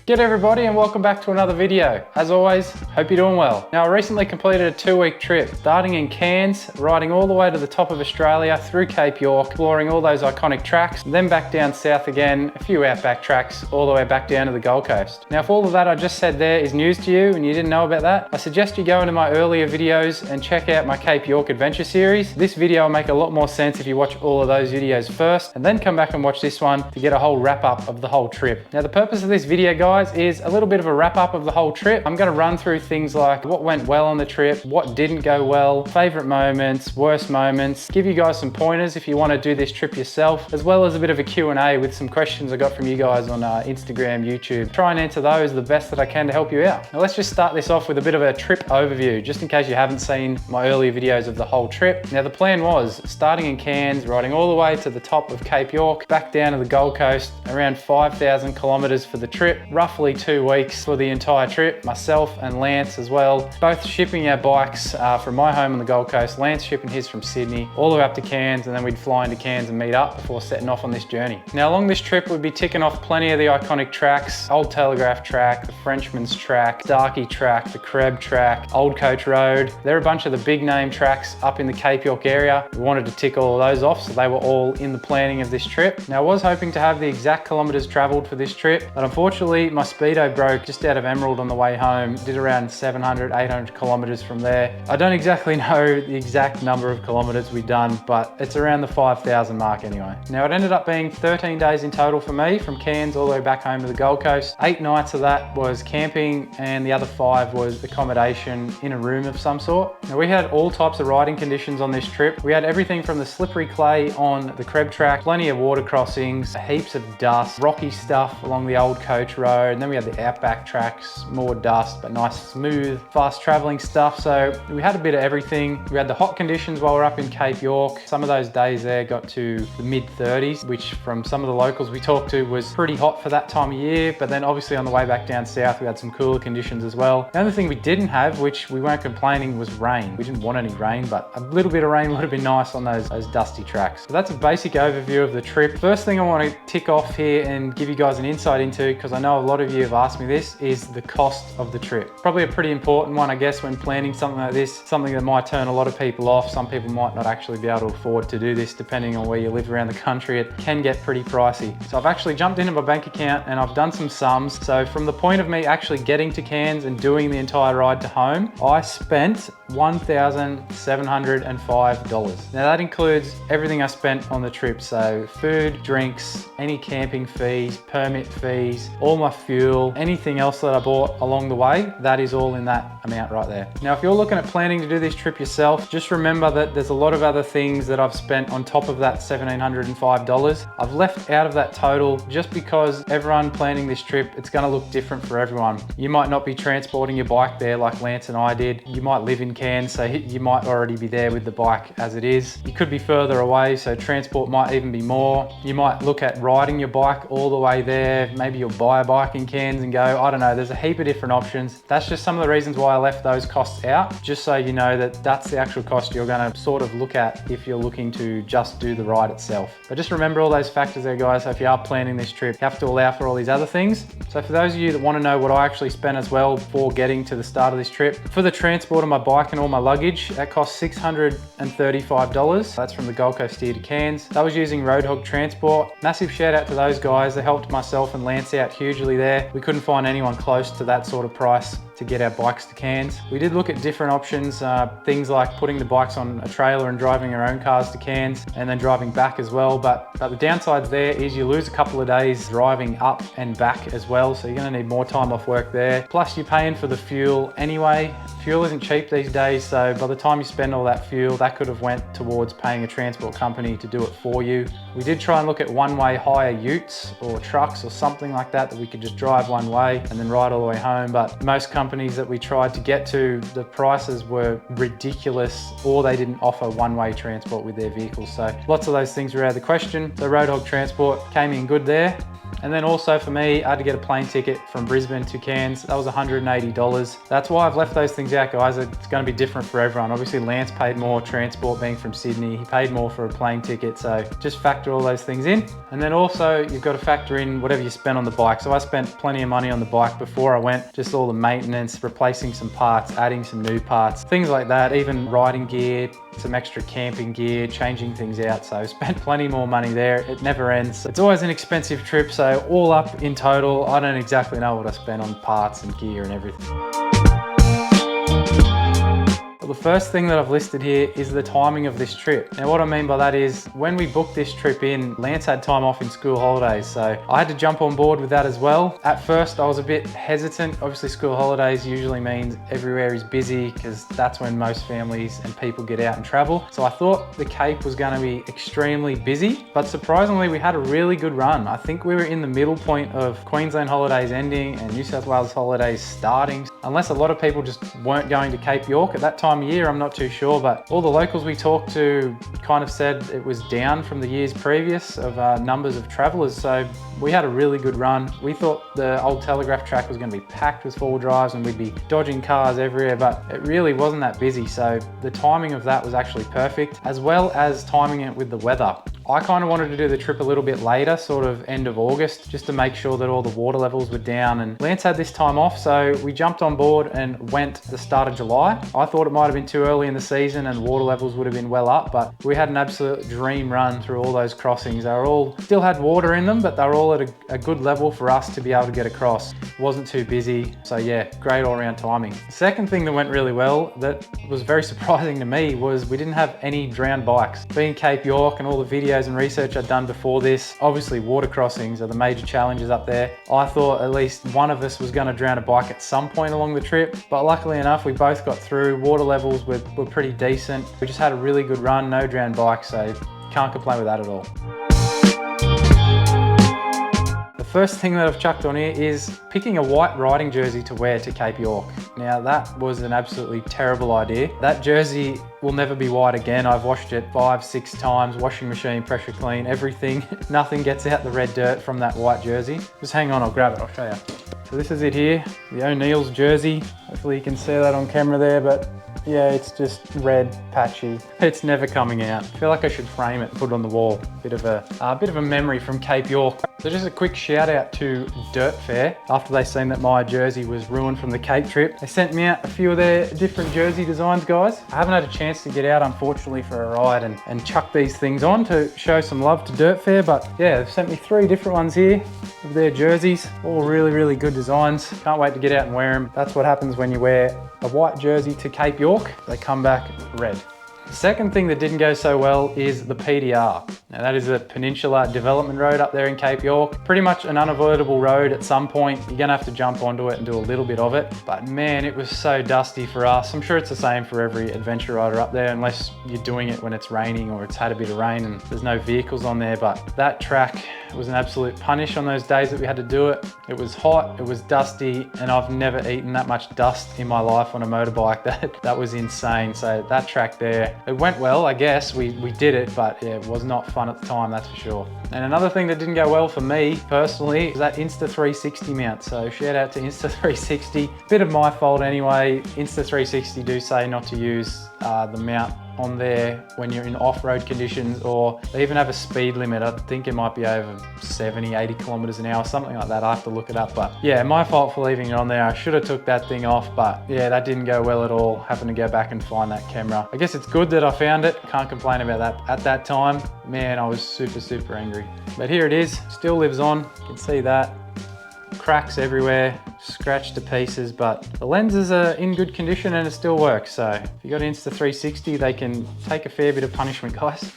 G'day everybody and welcome back to another video. As always, hope you're doing well. Now I recently completed a 2-week trip, starting in Cairns, riding all the way to the top of Australia through Cape York, exploring all those iconic tracks, and then back down south again, a few outback tracks, all the way back down to the Gold Coast. Now if all of that I just said there is news to you and you didn't know about that, I suggest you go into my earlier videos and check out my Cape York adventure series. This video will make a lot more sense if you watch all of those videos first and then come back and watch this one to get a whole wrap up of the whole trip. Now the purpose of this video, guys, is a little bit of a wrap up of the whole trip. I'm going to run through things like what went well on the trip, what didn't go well, favorite moments, worst moments, give you guys some pointers if you want to do this trip yourself, as well as a bit of a Q&A with some questions I got from you guys on Instagram, YouTube. Try and answer those the best that I can to help you out. Now let's just start this off with a bit of a trip overview, just in case you haven't seen my earlier videos of the whole trip. Now the plan was starting in Cairns, riding all the way to the top of Cape York, back down to the Gold Coast, around 5,000 kilometers for the trip, roughly 2 weeks for the entire trip, myself and Lance as well, both shipping our bikes from my home on the Gold Coast, Lance shipping his from Sydney, all the way up to Cairns, and then we'd fly into Cairns and meet up before setting off on this journey. Now along this trip we'd be ticking off plenty of the iconic tracks: Old Telegraph Track, the Frenchman's Track, Darky Track, the Creb Track, Old Coach Road. They're a bunch of the big name tracks up in the Cape York area. We wanted to tick all of those off, so they were all in the planning of this trip. Now I was hoping to have the exact kilometers traveled for this trip, but unfortunately my speedo broke just out of Emerald on the way home. Did around 700, 800 kilometers from there. I don't exactly know the exact number of kilometers we'd done, but it's around the 5,000 mark anyway. Now it ended up being 13 days in total for me, from Cairns all the way back home to the Gold Coast. 8 nights of that was camping and the other 5 was accommodation in a room of some sort. Now we had all types of riding conditions on this trip. We had everything from the slippery clay on the Creb Track, plenty of water crossings, heaps of dust, rocky stuff along the Old Coach Road, and then we had the outback tracks, more dust but nice smooth fast traveling stuff. So we had a bit of everything. We had the hot conditions while we're up in Cape York. Some of those days there got to the mid-30s, which from some of the locals we talked to was pretty hot for that time of year. But then obviously on the way back down south we had some cooler conditions as well. The only thing we didn't have, which we weren't complaining, was rain. We didn't want any rain, but a little bit of rain would have been nice on those dusty tracks. So that's a basic overview of the trip. First thing I want to tick off here and give you guys an insight into, because I know a lot of you have asked me this, is the cost of the trip. Probably a pretty important one, I guess, when planning something like this, something that might turn a lot of people off. Some people might not actually be able to afford to do this depending on where you live around the country. It can get pretty pricey. So I've actually jumped into my bank account and I've done some sums. So from the point of me actually getting to Cairns and doing the entire ride to home, I spent $1,705. Now that includes everything I spent on the trip. So food, drinks, any camping fees, permit fees, all my fuel, anything else that I bought along the way, that is all in that amount right there. Now if you're looking at planning to do this trip yourself, just remember that there's a lot of other things that I've spent on top of that $1,705. I've left out of that total just because everyone planning this trip, it's going to look different for everyone. You might not be transporting your bike there like Lance and I did. You might live in Cairns, so you might already be there with the bike as it is. You could be further away, so transport might even be more. You might look at riding your bike all the way there. Maybe you'll buy a bike in Cairns and go, I don't know, there's a heap of different options. That's just some of the reasons why I left those costs out, just so you know that that's the actual cost you're going to sort of look at if you're looking to just do the ride itself. But just remember all those factors there, guys. So if you are planning this trip, you have to allow for all these other things. So for those of you that want to know what I actually spent as well before getting to the start of this trip, for the transport of my bike and all my luggage, that cost $635. That's from the Gold Coast here to Cairns. That was using Roadhog Transport. Massive shout out to those guys. They helped myself and Lance out hugely there. We couldn't find anyone close to that sort of price to get our bikes to Cairns. We did look at different options, things like putting the bikes on a trailer and driving our own cars to Cairns and then driving back as well. But the downsides there is you lose a couple of days driving up and back as well. So you're gonna need more time off work there. Plus you're paying for the fuel anyway. Fuel isn't cheap these days. So by the time you spend all that fuel, that could have went towards paying a transport company to do it for you. We did try and look at one-way hire utes or trucks or something like that we could just drive one way and then ride all the way home. But most companies that we tried to get to, the prices were ridiculous, or they didn't offer one-way transport with their vehicles. So lots of those things were out of the question. So Roadhog Transport came in good there. And then also for me, I had to get a plane ticket from Brisbane to Cairns. That was $180. That's why I've left those things out, guys. It's going to be different for everyone. Obviously, Lance paid more transport being from Sydney. He paid more for a plane ticket. So just factor all those things in. And then also you've got to factor in whatever you spend on the bike. So I spent plenty of money on the bike before I went, just all the maintenance, replacing some parts, adding some new parts, things like that, even riding gear, some extra camping gear, changing things out. So I spent plenty more money there. It never ends. It's always an expensive trip. So all up in total, I don't exactly know what I spent on parts and gear and everything. The first thing that I've listed here is the timing of this trip. Now what I mean by that is when we booked this trip in, Lance had time off in school holidays, so I had to jump on board with that as well. At first I was a bit hesitant. Obviously school holidays usually means everywhere is busy because that's when most families and people get out and travel. So I thought the Cape was going to be extremely busy, but surprisingly we had a really good run. I think we were in the middle point of Queensland holidays ending and New South Wales holidays starting. Unless a lot of people just weren't going to Cape York at that time of year, I'm not too sure, but all the locals we talked to kind of said it was down from the years previous of numbers of travellers. So we had a really good run. We thought the old Telegraph track was going to be packed with four-wheel drives and we'd be dodging cars everywhere, but it really wasn't that busy. So the timing of that was actually perfect, as well as timing it with the weather. I kind of wanted to do the trip a little bit later, sort of end of August, just to make sure that all the water levels were down, and Lance had this time off, so we jumped on board and went the start of July. I thought it might have been too early in the season and water levels would have been well up, but we had an absolute dream run through all those crossings. They were all still had water in them, but they were all at a good level for us to be able to get across. It wasn't too busy, so yeah, great all around timing. The second thing that went really well, that was very surprising to me, was we didn't have any drowned bikes. Being Cape York and all the videos and research I'd done before this, obviously water crossings are the major challenges up there. I thought at least one of us was going to drown a bike at some point along the trip, but luckily enough we both got through. Water levels were pretty decent. We just had a really good run, no drowned bikes, so can't complain with that at all. The first thing that I've chucked on here is picking a white riding jersey to wear to Cape York. Now that was an absolutely terrible idea. That jersey will never be white again. I've washed it 5-6 times, washing machine, pressure clean, everything. Nothing gets out the red dirt from that white jersey. Just hang on, I'll grab it, I'll show you. So this is it here, the O'Neill's jersey. Hopefully you can see that on camera there, but yeah, it's just red, patchy. It's never coming out. I feel like I should frame it and put it on the wall. Bit of a memory from Cape York. So just a quick shout out to Dirt Fair. After they seen that my jersey was ruined from the Cape trip, they sent me out a few of their different jersey designs, guys. I haven't had a chance to get out, unfortunately, for a ride and chuck these things on to show some love to Dirt Fair, but yeah, they've sent me 3 different ones here of their jerseys. All really, really good designs. Can't wait to get out and wear them. That's what happens when you wear a white jersey to Cape York. They come back red. The second thing that didn't go so well is the PDR. Now that is a Peninsula Development Road up there in Cape York. Pretty much an unavoidable road at some point. You're gonna have to jump onto it and do a little bit of it. But man, it was so dusty for us. I'm sure it's the same for every adventure rider up there, unless you're doing it when it's raining or it's had a bit of rain and there's no vehicles on there. But that track was an absolute punish on those days that we had to do it. It was hot, it was dusty, and I've never eaten that much dust in my life on a motorbike. That was insane. So that track there, it went well, I guess. We did it, but yeah, it was not fun at the time, that's for sure. And another thing that didn't go well for me personally is that Insta360 mount. So shout out to Insta360. Bit of my fault anyway. Insta360 do say not to use the mount on there when you're in off-road conditions, or they even have a speed limit. I think it might be over 70, 80 kilometers an hour, something like that. I have to look it up, but yeah, my fault for leaving it on there. I should have took that thing off, but yeah, that didn't go well at all. Happened to go back and find that camera. I guess it's good that I found it. Can't complain about that. At that time, man, I was super angry. But here it is, still lives on. You can see that. Cracks everywhere, scratched to pieces, but the lenses are in good condition and it still works. So if you got Insta360, they can take a fair bit of punishment, guys.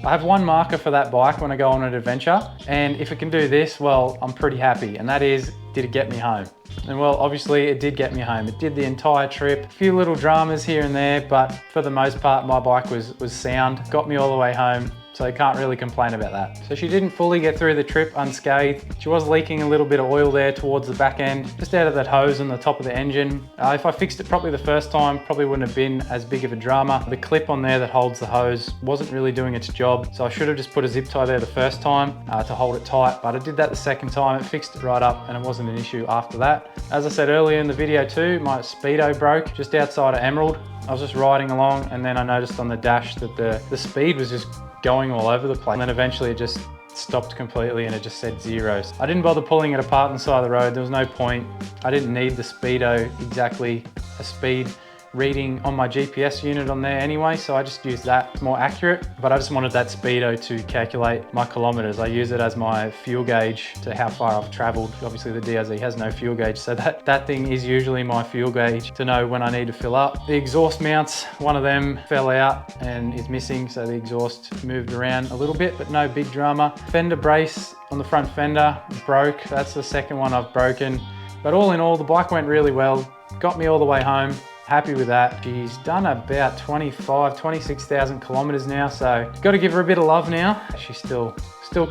I have one marker for that bike when I go on an adventure, and if it can do this, well, I'm pretty happy, and that is, did it get me home? And well, obviously it did get me home. It did the entire trip. A few little dramas here and there, but for the most part, my bike was sound. Got me all the way home. so you can't really complain about that. So she didn't fully get through the trip unscathed. She was leaking a little bit of oil there towards the back end, just out of that hose on the top of the engine. If I fixed it properly the first time, probably wouldn't have been as big of a drama. The clip on there that holds the hose wasn't really doing its job, so I should have just put a zip tie there the first time to hold it tight, but I did that the second time. It fixed it right up and it wasn't an issue after that. As I said earlier in the video too, my speedo broke just outside of Emerald. I was just riding along and then I noticed on the dash that the speed was just going all over the place, and then eventually it just stopped completely and it just said zeros. I didn't bother pulling it apart on the side of the road. There was no point. I didn't need the speedo exactly a speed reading on my GPS unit on there anyway, so I just used that. It's more accurate, but I just wanted that speedo to calculate my kilometers. I use it as my fuel gauge to how far I've traveled. Obviously the DRZ has no fuel gauge, so that thing is usually my fuel gauge to know when I need to fill up. The exhaust mounts, one of them fell out and is missing, so the exhaust moved around a little bit, but no big drama. Fender brace on the front fender broke. That's the second one I've broken. But all in all, the bike went really well. Got me all the way home. Happy with that. She's done about 26,000 kilometers now, so got to give her a bit of love now. She's still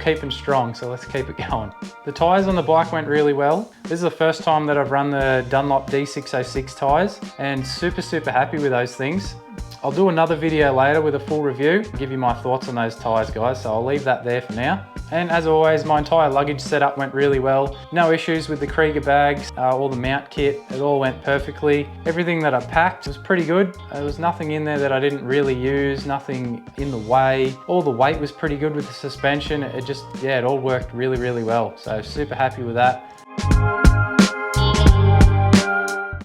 keeping strong, so let's keep it going. The tires on the bike went really well. This is the first time that I've run the Dunlop D606 tires, and super happy with those things. I'll do another video later with a full review, give you my thoughts on those tires, guys, so I'll leave that there for now. And as always, my entire luggage setup went really well. No issues with the Krieger bags, all the mount kit, it all went perfectly. Everything that I packed was pretty good. There was nothing in there that I didn't really use, nothing in the way. All the weight was pretty good with the suspension. It just, yeah, it all worked really well. So super happy with that.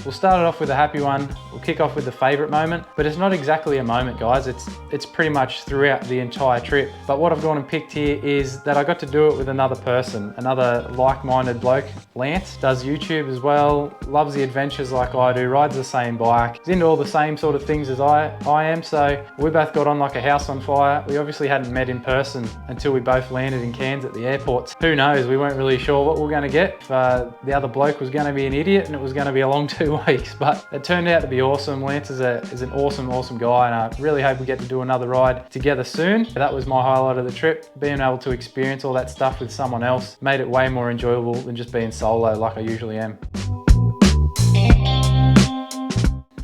We'll start it off with a happy one. We'll kick off with the favorite moment, but it's not exactly a moment, guys. It's pretty much throughout the entire trip. But what I've gone and picked here is that I got to do it with another person, another like-minded bloke. Lance does YouTube as well, loves the adventures like I do, rides the same bike, is into all the same sort of things as I am. So we both got on like a house on fire. We obviously hadn't met in person until we both landed in Cairns at the airports. Who knows, we weren't really sure what we were gonna get. If the other bloke was gonna be an idiot and it was gonna be a long 2 weeks, but it turned out to be awesome. Lance is an awesome guy, and I really hope we get to do another ride together soon. That was my highlight of the trip. Being able to experience all that stuff with someone else made it way more enjoyable than just being solo like I usually am.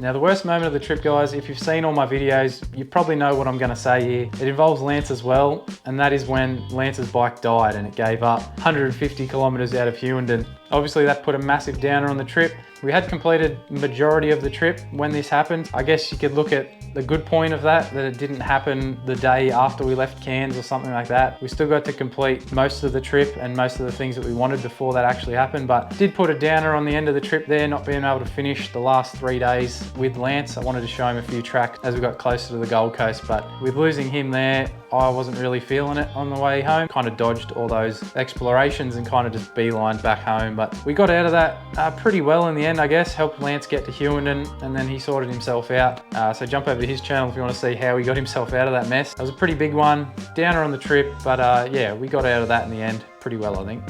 Now the worst moment of the trip, guys, if you've seen all my videos, you probably know what I'm gonna say here. It involves Lance as well, and that is when Lance's bike died and it gave up 150 kilometers out of Hughenden. Obviously that put a massive downer on the trip. We had completed majority of the trip when this happened. I guess you could look at the good point of that it didn't happen the day after we left Cairns or something like that. We still got to complete most of the trip and most of the things that we wanted before that actually happened, but did put a downer on the end of the trip there, not being able to finish the last 3 days with Lance. I wanted to show him a few tracks as we got closer to the Gold Coast, but with losing him there, I wasn't really feeling it on the way home. Kind of dodged all those explorations and kind of just beelined back home, but we got out of that pretty well in the end, I guess. Helped Lance get to Hughenden and then he sorted himself out. So jump over to his channel if you want to see how he got himself out of that mess. It was a pretty big one, downer on the trip, but yeah, we got out of that in the end pretty well, I think.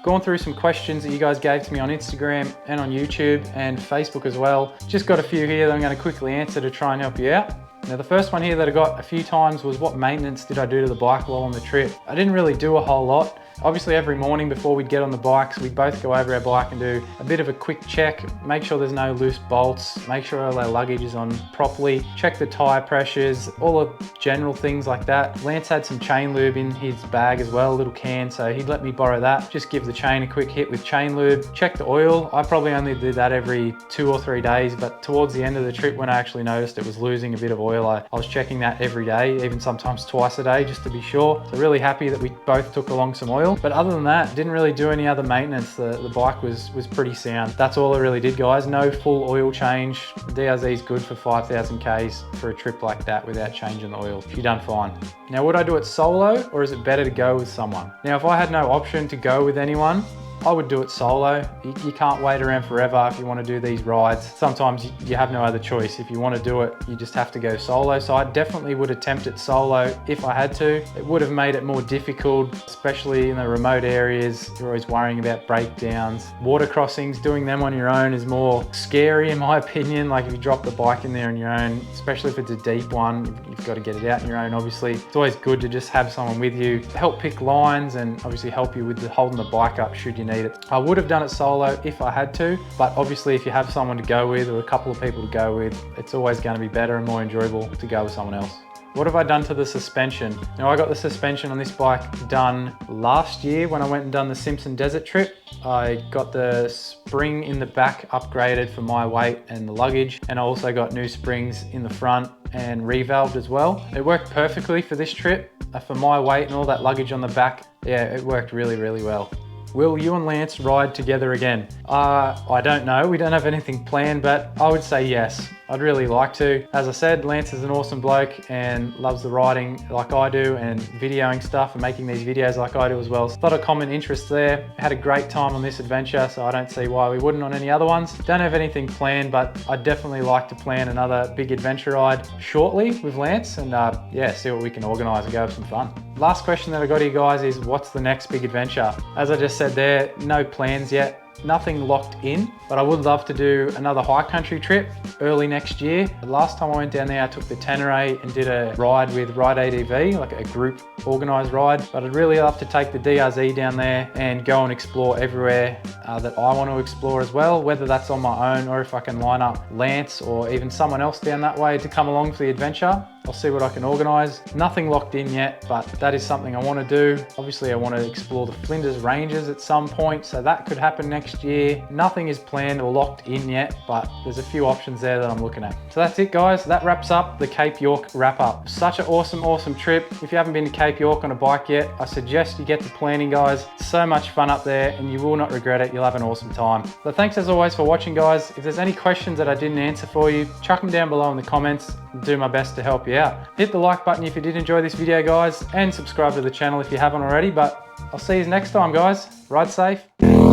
Gone through some questions that you guys gave to me on Instagram and on YouTube and Facebook as well. Just got a few here that I'm going to quickly answer to try and help you out. Now the first one here that I got a few times was, what maintenance did I do to the bike while on the trip? I didn't really do a whole lot. Obviously every morning before we'd get on the bikes, we'd both go over our bike and do a bit of a quick check, make sure there's no loose bolts, make sure all our luggage is on properly, check the tire pressures, all the general things like that. Lance had some chain lube in his bag as well, a little can, so he'd let me borrow that. Just give the chain a quick hit with chain lube, check the oil. I probably only did that every 2 or 3 days, but towards the end of the trip when I actually noticed it was losing a bit of oil, I was checking that every day, even sometimes twice a day just to be sure. So really happy that we both took along some oil. But other than that, didn't really do any other maintenance. The bike was pretty sound. That's all I really did, guys. No full oil change. The DRZ is good for 5,000 Ks for a trip like that without changing the oil. You're done fine. Now, would I do it solo or is it better to go with someone? Now, if I had no option to go with anyone, I would do it solo. You can't wait around forever if you want to do these rides. Sometimes you have no other choice. If you want to do it, you just have to go solo. So I definitely would attempt it solo if I had to. It would have made it more difficult, especially in the remote areas. You're always worrying about breakdowns. Water crossings, doing them on your own is more scary in my opinion. Like if you drop the bike in there on your own, especially if it's a deep one, you've got to get it out on your own. Obviously, it's always good to just have someone with you to help pick lines and obviously help you with holding the bike up should you need it. I would have done it solo if I had to, but obviously if you have someone to go with or a couple of people to go with, it's always going to be better and more enjoyable to go with someone else. What have I done to the suspension? Now I got the suspension on this bike done last year when I went and done the Simpson Desert trip. I got the spring in the back upgraded for my weight and the luggage, and I also got new springs in the front and revalved as well. It worked perfectly for this trip. For my weight and all that luggage on the back, yeah, it worked really, really well. Will you and Lance ride together again? I don't know. We don't have anything planned, but I would say yes. I'd really like to. As I said, Lance is an awesome bloke and loves the riding like I do and videoing stuff and making these videos like I do as well. So a lot of common interests there. Had a great time on this adventure, so I don't see why we wouldn't on any other ones. Don't have anything planned, but I'd definitely like to plan another big adventure ride shortly with Lance and yeah, see what we can organise and go have some fun. Last question that I got to you guys is, what's the next big adventure? As I just said there, no plans yet. Nothing locked in, but I would love to do another high country trip early next year. The last time I went down there, I took the Tenere and did a ride with Ride ADV, like a group organised ride. But I'd really love to take the DRZ down there and go and explore everywhere that I want to explore as well, whether that's on my own or if I can line up Lance or even someone else down that way to come along for the adventure. I'll see what I can organise. Nothing locked in yet, but that is something I want to do. Obviously, I want to explore the Flinders Ranges at some point, so that could happen next year. Nothing is planned or locked in yet, but there's a few options there that I'm looking at. So that's it, guys. That wraps up the Cape York wrap up. Such an awesome trip. If you haven't been to Cape York on a bike yet, I suggest you get to planning, guys. So much fun up there and you will not regret it. You'll have an awesome time. So thanks as always for watching, guys. If there's any questions that I didn't answer for you, chuck them down below in the comments. I'll do my best to help you out. Hit the like button if you did enjoy this video, guys, and subscribe to the channel if you haven't already. But I'll see you next time, guys. Ride safe.